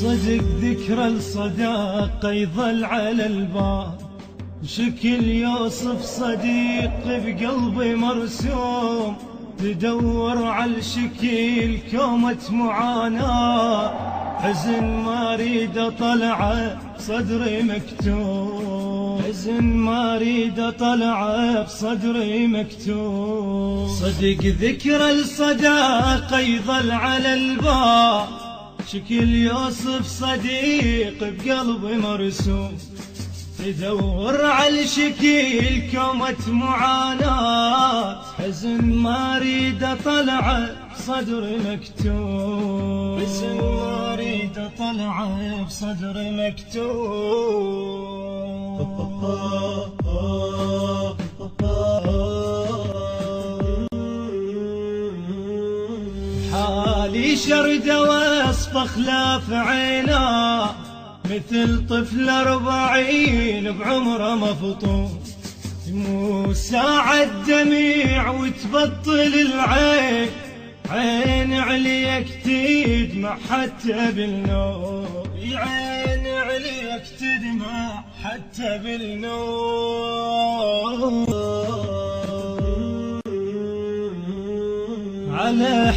صدق ذكرى الصداقة يظل على البال، شكل يوصف صديق بقلبي مرسوم، تدور على الشكل كومة معاناة، حزن ما اريد اطلعه بصدري مكتوب، حزن ما اريد اطلعه بصدري مكتوب. صدق ذكرى الصداقة يظل على البال، شكل يوصف صديق بقلبي مرسوم، تدور على الشكل كومة معاناة، حزن ما اريد اطلعه بصدري مكتوب، حزن ما اريد اطلعه بصدري مكتوب. حالي شرد وصف خلاف عينا، مثل طفل 40 بعمره مفطوم، مو ساعة دميع وتبطل العين، عين عليك تدمع حتى بالنوم، عين عليك تدمع حتى بالنوم. على